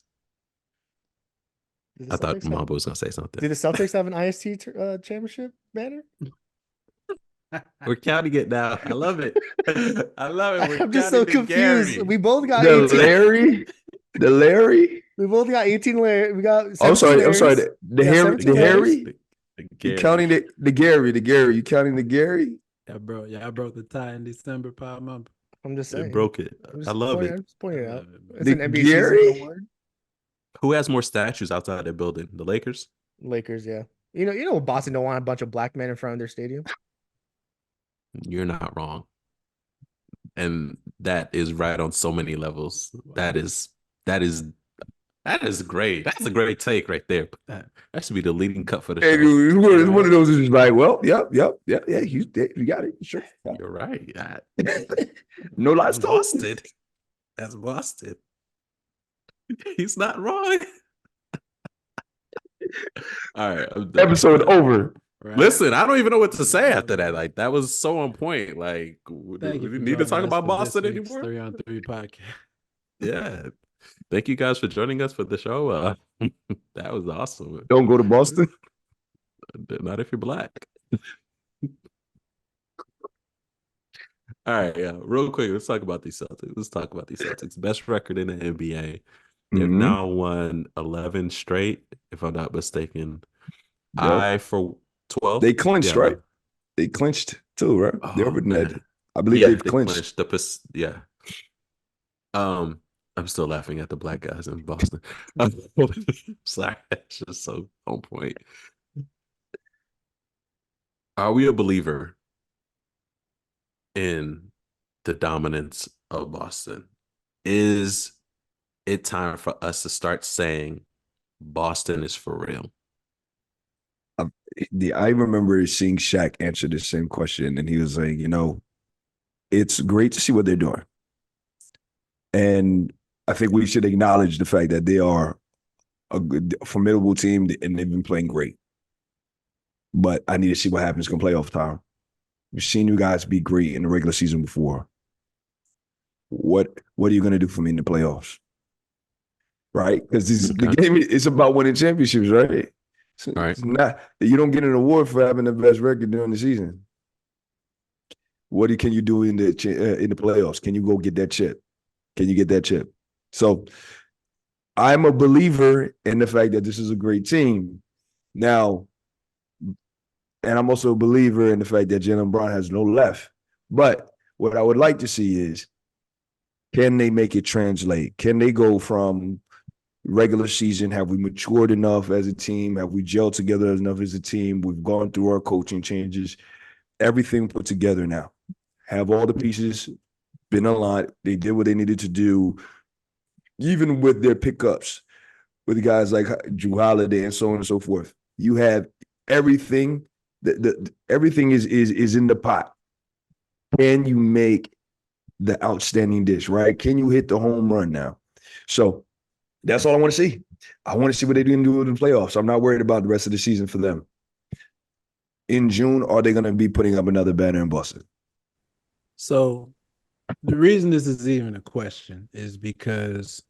I thought Mamba was going to say something. Do the Celtics have an IST championship banner? We're counting it now. I love it. I'm just so confused. We both got the 18. Larry. We both got 18 Larry. We got. I'm sorry. The Harry. You counting the Gary. You counting the Gary? Yeah, bro. Yeah, I broke the tie in December. Power Mamba. I'm just saying. It broke it. I love it. I'm just pointing it out. It's The an NBA Gary? season award. Who has more statues outside their building? The Lakers? Lakers, yeah. You know, Boston don't want a bunch of black men in front of their stadium. You're not wrong. And that is right on so many levels. That is great. That's a great take right there. That should be the leading cut for the show. It's one of those is just like, well, yeah. You got it. Sure. You're right. No lies told. Busted. That's busted. He's not wrong. All right. Episode over. Right? Listen, I don't even know what to say after that. Like, that was so on point. Like, do we need to talk about Boston anymore? 3-on-3 podcast. Yeah. Thank you guys for joining us for the show. That was awesome. Don't go to Boston. Not if you're black. All right, yeah. Real quick, let's talk about these Celtics. Best record in the NBA. They've now won 11 straight, if I'm not mistaken. Yep. For 12. They clinched, right? They clinched too, right? Oh, They're over net. I believe they've clinched. Yeah. I'm still laughing at the black guys in Boston. Sorry, it's just so on point. Are we a believer in the dominance of Boston? Is it time for us to start saying Boston is for real? I remember seeing Shaq answer the same question, and he was like, it's great to see what they're doing. And I think we should acknowledge the fact that they are a formidable team, and they've been playing great. But I need to see what happens come playoff time. We've seen you guys be great in the regular season before. What are you going to do for me in the playoffs? Right? Because the Okay. game is about winning championships, right? All right. It's not you don't get an award for having the best record during the season. Can you do in the playoffs? Can you go get that chip? Can you get that chip? So I'm a believer in the fact that this is a great team. Now, and I'm also a believer in the fact that Jalen Brown has no left. But what I would like to see is, can they make it translate? Can they go from regular season? Have we matured enough as a team? Have we gelled together enough as a team? We've gone through our coaching changes, everything put together now. Have all the pieces been aligned? They did what they needed to do, even with their pickups, with guys like Drew Holiday and so on and so forth. You have everything. Everything is in the pot. Can you make the outstanding dish, right? Can you hit the home run now? So that's all I want to see. I want to see what they do in the playoffs. I'm not worried about the rest of the season for them. In June, are they going to be putting up another banner in Boston? So the reason this is even a question is because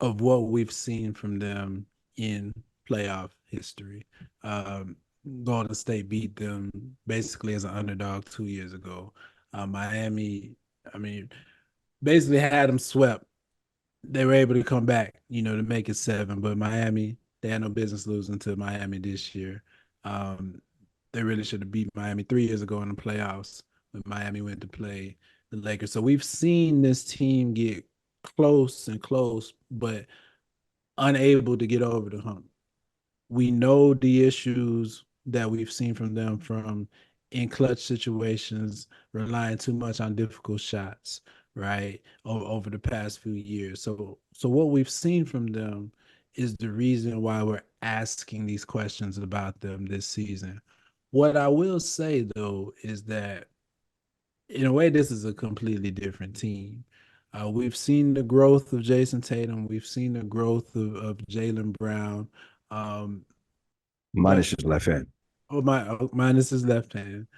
of what we've seen from them in playoff history. Um, Golden State beat them basically as an underdog 2 years ago. Miami, I mean, basically had them swept. They were able to come back, to make it 7. But Miami, they had no business losing to Miami this year. Um, they really should have beat Miami 3 years ago in the playoffs when Miami went to play the Lakers. So we've seen this team get close and close, but unable to get over the hump. We know the issues that we've seen from them from in clutch situations, relying too much on difficult shots, right? Over the past few years. So what we've seen from them is the reason why we're asking these questions about them this season. What I will say though is that in a way, this is a completely different team. We've seen the growth of Jason Tatum. We've seen the growth of Jalen Brown. Um, but Minus his left hand. minus his left hand.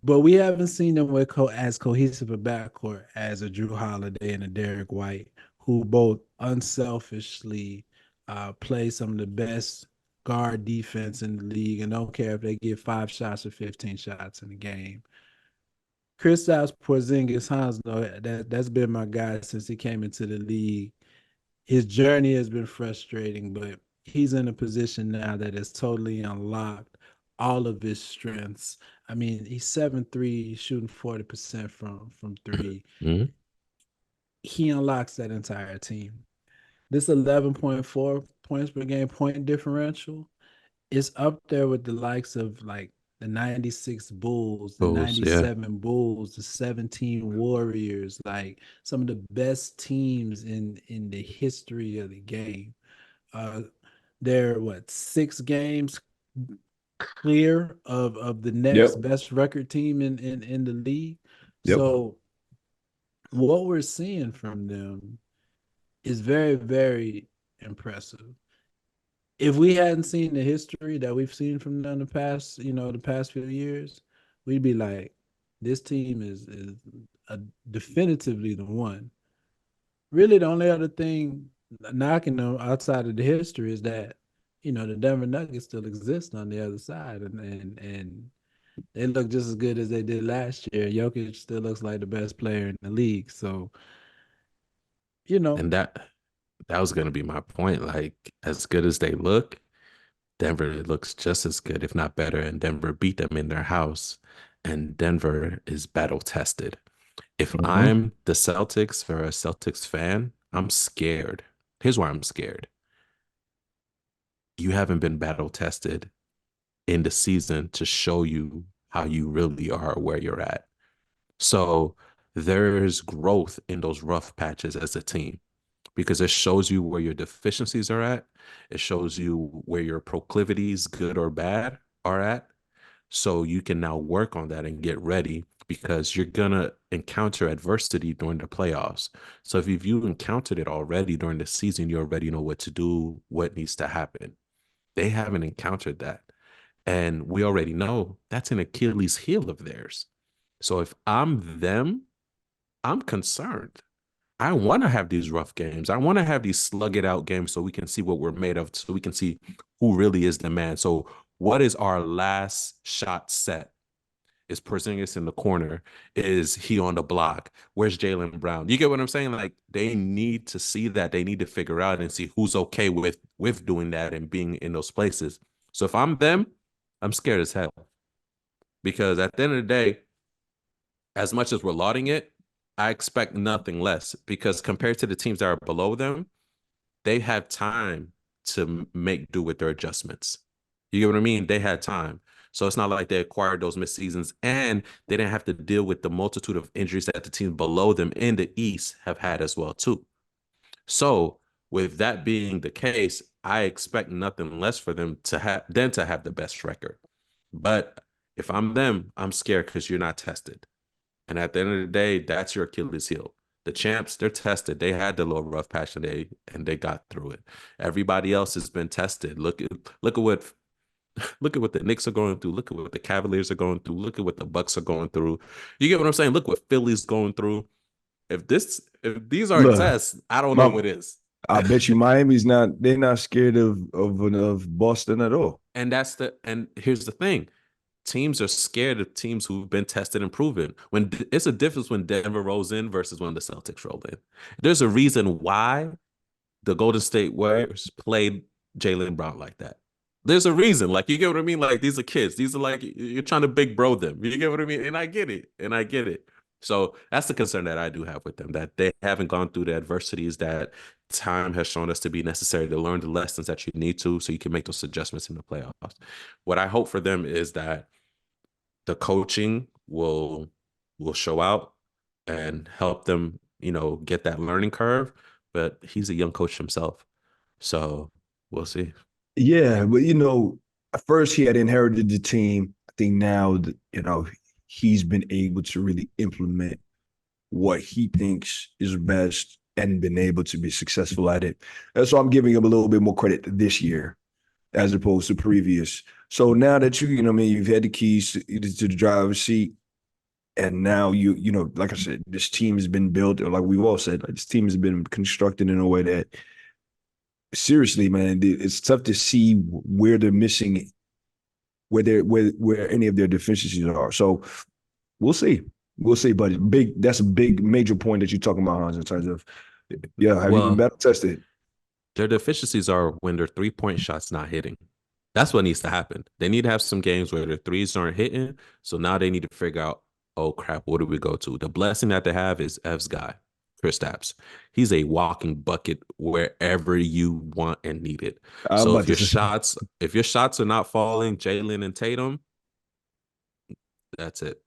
But we haven't seen them with as cohesive a backcourt as a Drew Holiday and a Derek White, who both unselfishly play some of the best guard defense in the league and don't care if they get 5 shots or 15 shots in a game. Kristaps Porzingis, Hans, though, that's been my guy since he came into the league. His journey has been frustrating, but he's in a position now that has totally unlocked all of his strengths. I mean, he's 7'3", shooting 40% from three. Mm-hmm. He unlocks that entire team. This 11.4 points per game point differential is up there with the likes of like the 96 Bulls, the Bulls, yeah. 97 Bulls, the 17 Warriors, like some of the best teams in the history of the game. They're 6 games clear of the next Yep. best record team in the league. Yep. So what we're seeing from them is very, very impressive. If we hadn't seen the history that we've seen from them the past few years, we'd be like, this team is definitively the one. Really, the only other thing knocking them outside of the history is that the Denver Nuggets still exist on the other side, and they look just as good as they did last year. Jokic still looks like the best player in the league, so And that was going to be my point. Like, as good as they look, Denver looks just as good, if not better. And Denver beat them in their house. And Denver is battle tested. If I'm the Celtics or a Celtics fan, I'm scared. Here's why I'm scared. You haven't been battle tested in the season to show you how you really are where you're at. So there's growth in those rough patches as a team, because it shows you where your deficiencies are at. It shows you where your proclivities, good or bad, are at. So you can now work on that and get ready, because you're going to encounter adversity during the playoffs. So if you've encountered it already during the season, you already know what to do, what needs to happen. They haven't encountered that. And we already know that's an Achilles heel of theirs. So if I'm them, I'm concerned. I want to have these rough games. I want to have these slug it out games so we can see what we're made of, so we can see who really is the man. So, what is our last shot set? Is Porzingis in the corner? Is he on the block? Where's Jaylen Brown? You get what I'm saying? Like they need to see that. They need to figure out and see who's okay with doing that and being in those places. So if I'm them, I'm scared as hell because at the end of the day, as much as we're lauding it, I expect nothing less because compared to the teams that are below them, they had time to make do with their adjustments. You get what I mean? They had time. So it's not like they acquired those mid seasons and they didn't have to deal with the multitude of injuries that the teams below them in the East have had as well, too. So with that being the case, I expect nothing less for them to have than to have the best record. But if I'm them, I'm scared because you're not tested. And at the end of the day, that's your Achilles heel. The champs, they're tested. They had the little rough patch and they got through it. Everybody else has been tested. Look at what the Knicks are going through. Look at what the Cavaliers are going through. Look at what the Bucks are going through. You get what I'm saying? Look what Philly's going through. If these aren't Look, tests, I don't know my, what is. I bet you Miami's not. They're not scared of Boston at all. And here's the thing. Teams are scared of teams who've been tested and proven. When it's a difference when Denver rolls in versus when the Celtics roll in. There's a reason why the Golden State Warriors played Jaylen Brown like that. There's a reason. Like, you get what I mean? Like, these are kids. These are like, you're trying to big bro them. You get what I mean? And I get it. And I get it. So that's the concern that I do have with them, that they haven't gone through the adversities that time has shown us to be necessary to learn the lessons that you need to so you can make those adjustments in the playoffs. What I hope for them is that the coaching will show out and help them, get that learning curve. But he's a young coach himself. So we'll see. Yeah, but at first he had inherited the team. I think now, he's been able to really implement what he thinks is best and been able to be successful at it. And so I'm giving him a little bit more credit this year as opposed to previous. So now that you've had the keys to the driver's seat, and now like I said, this team has been built, or like we've all said, like this team has been constructed in a way that, seriously, man, it's tough to see where they're missing, where any of their deficiencies are. So we'll see. We'll see, but that's a big major point that you're talking about, Hans, in terms of, have you been battle tested? Their deficiencies are when their 3-point shots not hitting. That's what needs to happen. They need to have some games where their threes aren't hitting. So now they need to figure out, oh crap, what do we go to? The blessing that they have is Ev's guy, Kristaps. He's a walking bucket wherever you want and need it. So if your shots are not falling, Jaylen and Tatum, that's it.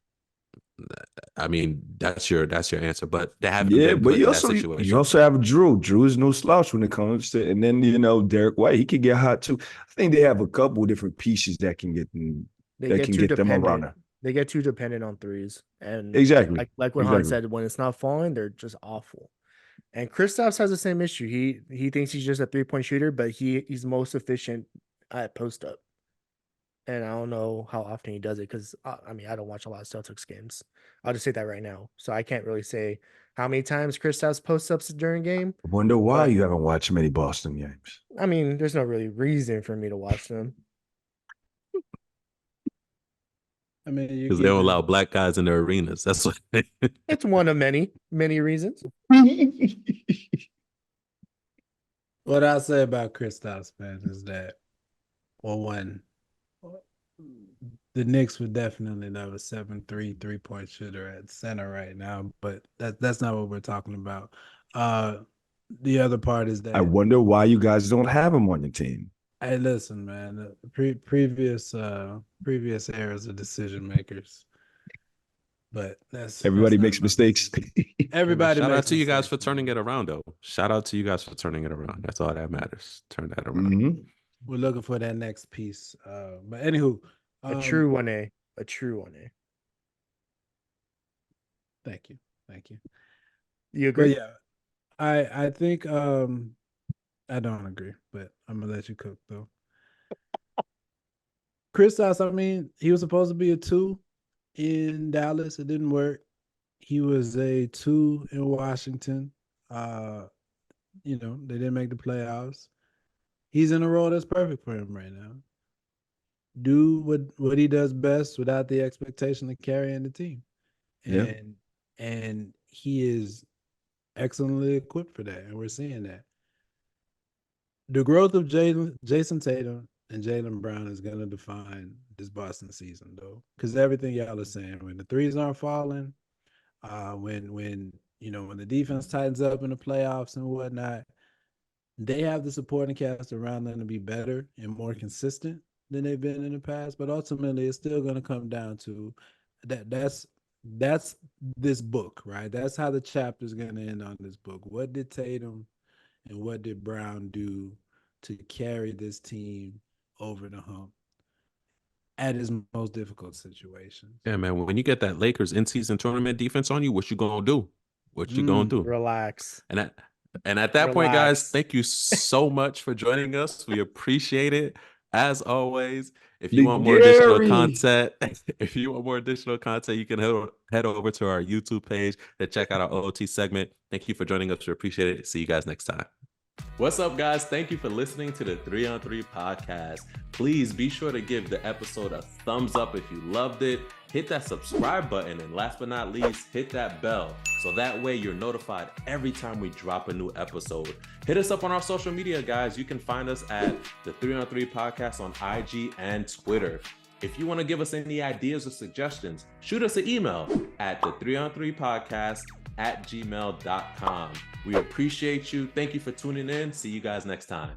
I mean, that's your answer. But they haven't been put in that situation. You also have Drew. Drew is no slouch when it comes to, and then Derek White, he could get hot too. I think they have a couple of different pieces that can get them. Them around there. They get too dependent on threes, and exactly like what Han said, when it's not falling, they're just awful. And Kristaps has the same issue. He thinks he's just a 3-point shooter, but he's most efficient at post up. And I don't know how often he does it because, I don't watch a lot of Celtics games. I'll just say that right now. So I can't really say how many times Kristaps post ups during a game. I wonder why you haven't watched many Boston games. There's no really reason for me to watch them. Because they don't allow black guys in their arenas. That's what it's one of many reasons. What I say about Kristaps, man, is that, one, the Knicks would definitely have a 7-3 3-point shooter at center right now, but that's not what we're talking about. The other part is that I wonder why you guys don't have him on your team. Hey, listen, man. Previous eras of decision makers, but everybody makes mistakes. Everybody. Shout out to you guys for turning it around, though. Shout out to you guys for turning it around. That's all that matters. Turn that around. Mm-hmm. We're looking for that next piece. But anywho, a true 1A. A true 1A. Thank you. You agree? But yeah, I think I don't agree, but I'm gonna let you cook though. Kristaps, he was supposed to be a 2 in Dallas. It didn't work. He was a 2 in Washington. They didn't make the playoffs. He's in a role that's perfect for him right now. Do what he does best without the expectation of carrying the team. Yeah. And he is excellently equipped for that, and we're seeing that. The growth of Jason Tatum and Jaylen Brown is going to define this Boston season, though, because everything y'all are saying, when the threes aren't falling, when the defense tightens up in the playoffs and whatnot, they have the supporting cast around them to be better and more consistent than they've been in the past. But ultimately, it's still going to come down to that. That's this book, right? That's how the chapter is going to end on this book. What did Tatum and what did Brown do to carry this team over the hump at his most difficult situations? Yeah, man. When you get that Lakers in-season tournament defense on you, what you gonna do? What you gonna do? Relax. And at that point, guys, Relax. thank you so much for joining us. We appreciate it. As always, if you Big want more additional Gary. content, you can head over to our YouTube page to check out our OOT segment. Thank you for joining us. We appreciate it. See you guys next time. What's up, guys? Thank you for listening to the 3on3 podcast. Please be sure to give the episode a thumbs up if you loved it. Hit that subscribe button, and last but not least, hit that bell so that way you're notified every time we drop a new episode. Hit us up on our social media, guys. You can find us at the 3on3 podcast on IG and Twitter. If you want to give us any ideas or suggestions, shoot us an email at the 3on3podcast@gmail.com. We appreciate you. Thank you for tuning in. See you guys next time.